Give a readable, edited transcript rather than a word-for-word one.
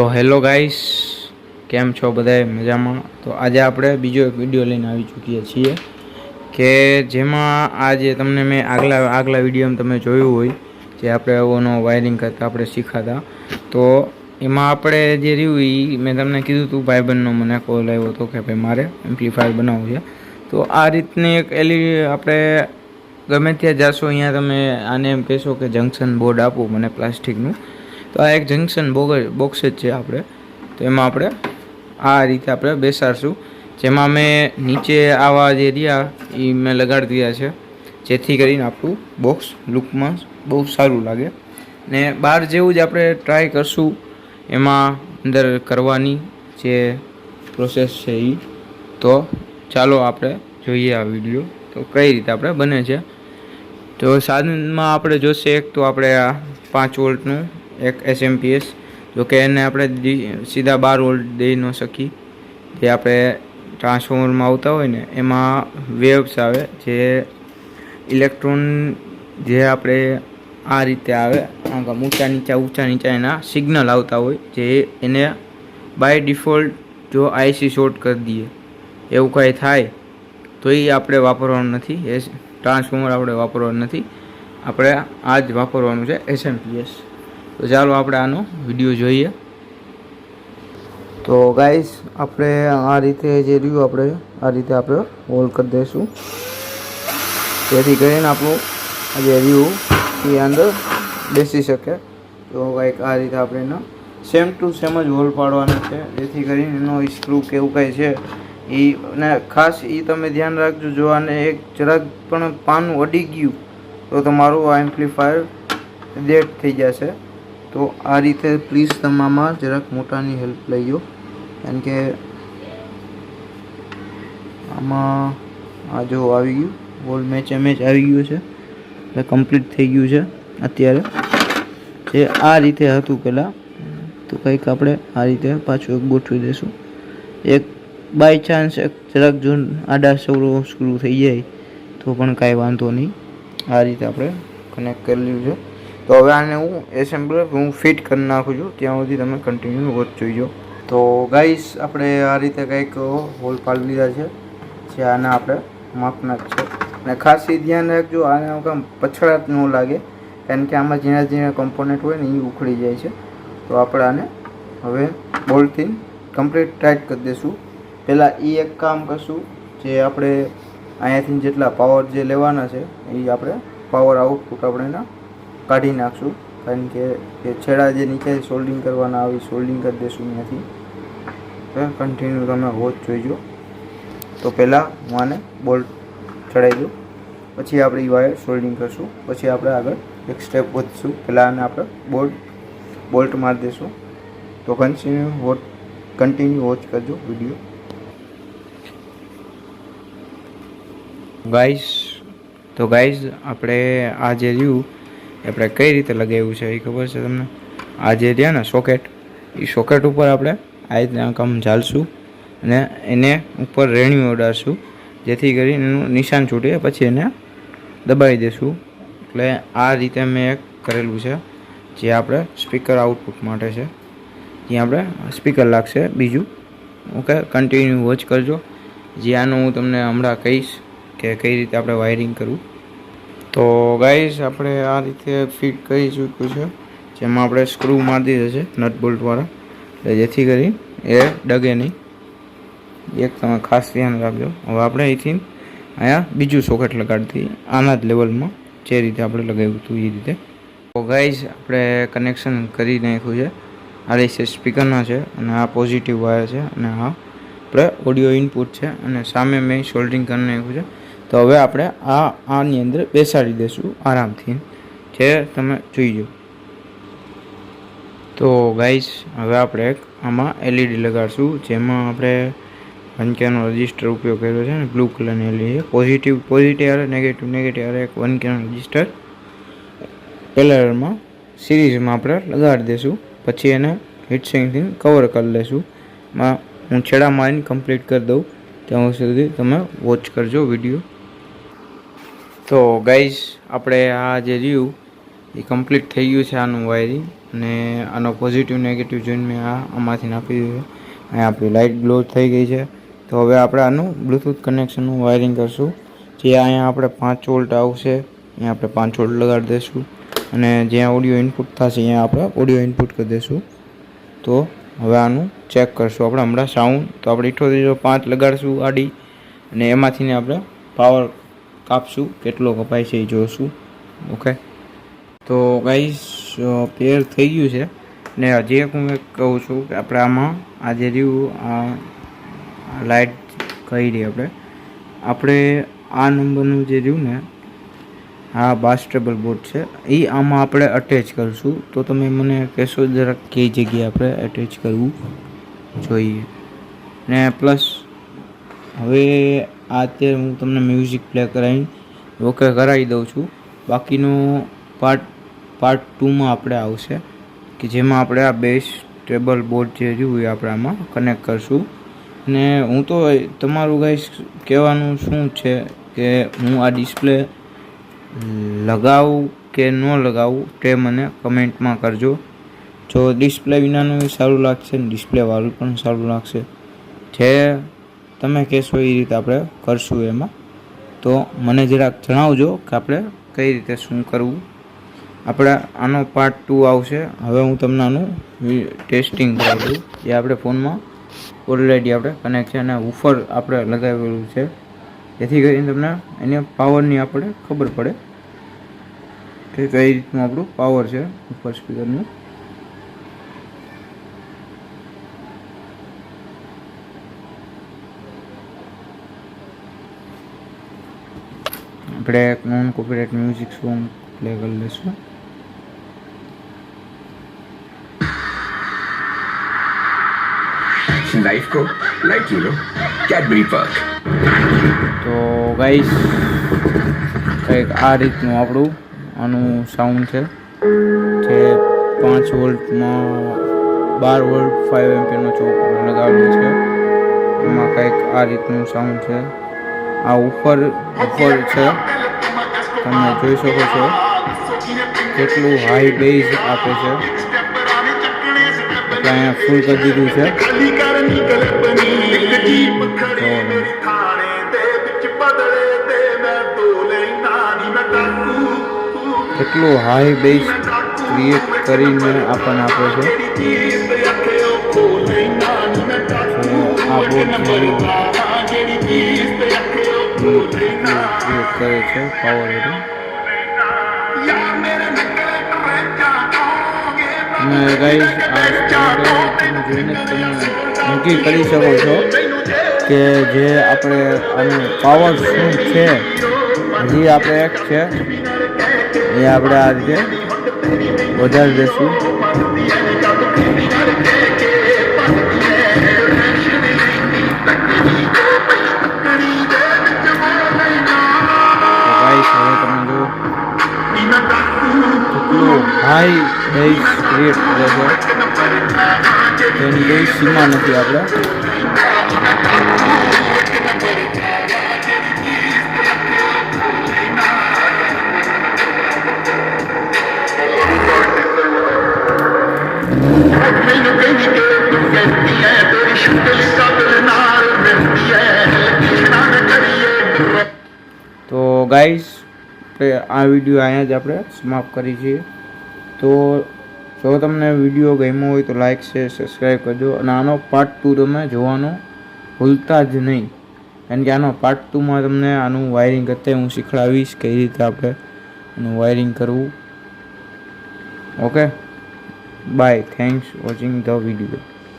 તો hello guys, કેમ છો બધાય મજામાં? તો આજે આપણે બીજો એક વિડીયો લઈને આવી ચૂક્યા છીએ કે જેમાં આજે તમને મેં આગલા વિડીયોમાં તમે જોયું હોય જે આપણે એવોનો વાયરિંગ કરતા આપણે શીખાતા. તો એમાં આપણે જે રહ્યું એ મેં તમને કીધું હતું, ભાઈબંધનો મને કોલ આવ્યો હતો કે ભાઈ મારે એમ્પ્લીફાયર બનાવવું છે. તો આ રીતની એક આપણે ગમે ત્યાં જાશો અહીંયા તમે આને એમ કહેશો કે જંક્શન બોર્ડ આપો મને પ્લાસ્ટિકનું, તો આ એક જંક્શન બોક્સ જ છે આપણે. તો એમાં આપણે આ રીતે આપણે બેસાડશું, જેમાં મેં નીચે આવા જે રહ્યા એ મેં લગાડી દીધા છે જેથી કરીને આપણું બોક્સ લુકમાં બહુ સારું લાગે. ને બહાર જેવું જ આપણે ટ્રાય કરશું એમાં અંદર કરવાની જે પ્રોસેસ છે એ. તો ચાલો આપણે જોઈએ આ વિડીયો તો કઈ રીતે આપણે બને છે. તો સાધનમાં આપણે જોશે એક તો આપણે આ 5 વોલ્ટનું એક એસએમપીએસ, જોકે એને આપણે સીધા 12 વોલ્ટ દઈ ન શકીએ. જે આપણે ટ્રાન્સફોર્મરમાં આવતા હોય ને એમાં વેવ્સ આવે, જે ઇલેક્ટ્રોન જે આપણે આ રીતે આવે ઊંચા નીચા એના સિગ્નલ આવતા હોય, જે એને બાય ડિફોલ્ટ જો આઈસી શોર્ટ કરી દઈએ એવું કાંઈ થાય તો એ આપણે વાપરવાનું નથી. એ ટ્રાન્સફોર્મર આપણે વાપરવાનું નથી, આપણે આ જ વાપરવાનું છે એસએમપીએસ. તો ચાલો આપણે આનો વિડીયો જોઈએ. તો ગાઈસ આપણે આ રીતે જે રહ્યું આપણે આ રીતે આપણે હોલ કરી દઈશું જેથી કરીને આપણું જે રહ્યું એ અંદર બેસી શકે. તો કંઈક આ રીતે આપણે એનો સેમ ટુ સેમ જ હોલ પાડવાનો છે જેથી કરીને એનો સ્ક્રૂ કે એવું કંઈ છે એ, અને ખાસ એ તમે ધ્યાન રાખજો, જો આને એક જરાક પણ પાનું અડી ગયું તો તમારું આ એમ્પ્લીફાયર ડેડ થઈ જશે. તો આ રીતે પ્લીઝ તમે આમાં જરાક મોટાની હેલ્પ લઈ લો, કારણ કે આમાં આ જો આવી ગયું હોલ મેચ આવી ગયું છે, એટલે કમ્પ્લીટ થઈ ગયું છે અત્યારે. જે આ રીતે હતું પહેલાં, તો કંઈક આપણે આ રીતે પાછું એક ગોઠવી દઈશું. એક બાય ચાન્સ એક જરાક જો આડા સવરો સ્ક્રૂ થઈ જાય તો પણ કાંઈ વાંધો નહીં. આ રીતે આપણે કનેક્ટ કરી લીધું છે. તો હવે આને હું ફિટ કરી નાખું છું, ત્યાં સુધી તમે કન્ટિન્યુ વોચ જોઈજો. તો ગાઈસ આપણે આ રીતે કંઈક હોલ પાડી લીધા છે, જે આના આપણે માપના જ છે. અને ખાસ એ ધ્યાન રાખજો આને કામ પછડાટ ન લાગે, કારણ કે આમાં ઝીણા કમ્પોનન્ટ હોય ને એ ઉખડી જાય છે. તો આપણે આને હવે બોલ્ટથી કમ્પ્લીટ ટાઈટ કરી દઈશું. પહેલાં એ એક કામ કરશું, જે આપણે અહીંયાથી જેટલા પાવર જે લેવાના છે એ આપણે પાવર આઉટપુટ આપણે એના કાઢી નાખશું, કારણ કે એ છેડા જે નીચે સોલ્ડિંગ કરવાના આવે સોલ્ડિંગ કરી દઈશું અહીંયાથી. કન્ટિન્યુ તમે વોચ જોઈજો. તો પહેલાં હું આને બોલ્ટ ચડાવી દઉં, પછી આપણે એ વાયર સોલ્ડિંગ કરશું, પછી આપણે આગળ એક સ્ટેપ વધશું. પહેલાં આને આપણે બોલ્ટ મારી દઈશું. તો કન્ટિન્યુ વોચ કરજો વિડીયો. ગાઈઝ આપણે આ જે રહ્યું આપણે કઈ રીતે લગાવ્યું છે એ ખબર છે તમને? આ જે રહ્યા ને સોકેટ, એ સોકેટ ઉપર આપણે આ રીતના કામ ઝાલશું અને એને ઉપર રેણિયું ઉડાડશું, જેથી કરીને એનું નિશાન છૂટે પછી એને દબાવી દઈશું. એટલે આ રીતે મેં એક કરેલું છે, જે આપણે સ્પીકર આઉટપુટ માટે છે, ત્યાં આપણે સ્પીકર લાગશે બીજું. ઓકે, કન્ટિન્યુ વોચ કરજો. જે આનું હું તમને હમણાં કહીશ કે કઈ રીતે આપણે વાયરિંગ કરવું. તો ગાઈઝ આપણે આ રીતે ફિટ કરી ચૂક્યું છે, જેમાં આપણે સ્ક્રૂ મારી દીધો છે નટ બોલ્ટવાળા, એટલે જેથી કરી એ ડગે નહીં. એક તમે ખાસ ધ્યાન રાખજો. હવે આપણે અહીંથી અહીંયા બીજું સોકેટ લગાડી દઈએ આના જ લેવલમાં, જે રીતે આપણે લગાવ્યું હતું એ રીતે. તો ગાઈઝ આપણે કનેક્શન કરી નાખ્યું છે. આ રીતે સ્પીકરના છે અને આ પોઝિટિવ વાયર છે અને આ આપણે ઓડિયો ઇનપુટ છે, અને સામે મેં સોલ્ડરિંગ કરી નાખ્યું છે. તો હવે આપણે આની અંદર બેસાડી દઈશું આરામથી, જે તમે જોઈજો. તો ગાઈસ હવે આપણે એક આમાં એલઈડી લગાડશું, જેમાં આપણે 1K નો રજિસ્ટર ઉપયોગ કર્યો છે ને બ્લુ કલરની એલઈડી, પોઝિટિવ આવે નેગેટિવ આવે, એક 1K નો રજિસ્ટર પેરેલલમાં સિરીઝમાં આપણે લગાડી દઈશું. પછી એને હીટસિંકથી કવર કરી લઈશું. હું છેડા મારીને કમ્પ્લીટ કરી દઉં, ત્યાં સુધી તમે વોચ કરજો વિડીયો. તો ગાઈઝ આપણે આ જે રહ્યું એ કમ્પ્લીટ થઈ ગયું છે આનું વાયરિંગ. અને આનો પોઝિટિવ નેગેટિવ જોઈને મેં આમાંથી નાખી દીધું. અહીંયા આપણી લાઇટ ગ્લો થઈ ગઈ છે. તો હવે આપણે આનું બ્લૂટૂથ કનેક્શનનું વાયરિંગ કરશું. જે અહીંયા આપણે 5 વોલ્ટ આવશે, અહીંયા આપણે 5 વોલ્ટ લગાડી દઈશું. અને જ્યાં ઓડિયો ઇનપુટ થશે અહીંયા આપણે ઓડિયો ઇનપુટ કરી દઈશું. તો હવે આનું ચેક કરશું આપણે હમણાં સાઉન્ડ. તો આપણે 78.5 લગાડીશું આડી, અને એમાંથીને આપણે પાવર કાપશું, કેટલો કપાય છે એ જોઈશું. ઓકે, તો ગાઈસ પેર થઈ ગયું છે. ને હજી એક હું એક કહું છું કે આપણે આમાં આ જે રહ્યું આ લાઇટ કહી રહી આપણે આ નંબરનું જે રહ્યું ને આ બાસ્ટેબલ બોર્ડ છે એ આમાં આપણે અટેચ કરીશું. તો તમે મને કહેશો જરાક કઈ જગ્યાએ આપણે અટેચ કરવું જોઈએ. ને પ્લસ હવે આ અત્યારે હું તમને મ્યુઝિક પ્લે કરાવી ઓકે કરાવી દઉં છું. બાકીનો પાર્ટ 2માં આપણે આવશે કે જેમાં આપણે આ બેસ્ટેબલ બોર્ડ જે રહ્યું એ આપણે આમાં કનેક્ટ કરશું. ને હું તો તમારું ગાઈસ કહેવાનું શું છે કે હું આ ડિસ્પ્લે લગાવું કે ન લગાવું તે મને કમેન્ટમાં કરજો. જો ડિસ્પ્લે વિનાનું સારું લાગશે ને ડિસ્પ્લેવાળું પણ સારું લાગશે, જે તમે કહેશો એ રીતે આપણે કરશું એમાં. તો મને જરાક જણાવજો કે આપણે કઈ રીતે શું કરવું. આપણે આનો પાર્ટ 2 આવશે. હવે હું તમને આનું ટેસ્ટિંગ કરાવી દઉં. જે આપણે ફોનમાં ઓલરેડી આપણે કનેક્શન અને ઉફર આપણે લગાવેલું છે, જેથી કરીને તમને એની પાવરની આપણે ખબર પડે કે કઈ રીતનું આપણું પાવર છે ઉપર સ્પીકરનું. આપણે એક non copyright music song play કરી લઈશું. लाइफ को लाइटली लो, कैडबरी पर्क. તો ગાઈસ કંઈક આ રીતનું આપણું આનું સાઉન્ડ છે, જે 5 વોલ્ટમાં 12 વોલ્ટ 5 એમ્પિયરનો ચોક લગાવેલું છે. એમાં કંઈક આ રીતનું સાઉન્ડ છે. આ ઉપર છે, તમે જોઈ શકો છો કેટલું હાઈ બેઝ આપે છે. એટલે અહીંયા ફૂલ કરી દીધું છે. કેટલું હાઈ બેઝ ક્રિએટ કરીને આપણને આપે છે. આ બોર્ડ ક્રિએટ કરે છે પાવર એટલે. અને ગાઈસ આ જોઈને તમે નક્કી કરી શકો છો કે જે આપણે આનું પાવર શું છે. હજી આપણે એક છે એ આપણે આ રીતે વધારી દઈશું. હાઈ બેઝ ક્રિએટ કરે છે, તેની કોઈ સીમા નથી. આપણે તો ગાઈસ આ વિડીયો અહીંયા જ આપણે સમાપ્ત કરી છીએ. તો જો તમને વિડીયો ગમ્યો હોય તો લાઇક શેર સબસ્ક્રાઈબ કરજો. અને આનો પાર્ટ 2 તમે જોવાનું ભૂલતા જ નહીં, કારણ કે આનો પાર્ટ 2માં તમને આનું વાયરિંગ કરતા હું શીખવાડીશ કઈ રીતે આપણે એનું વાયરિંગ કરવું. Okay, bye, thanks watching the video.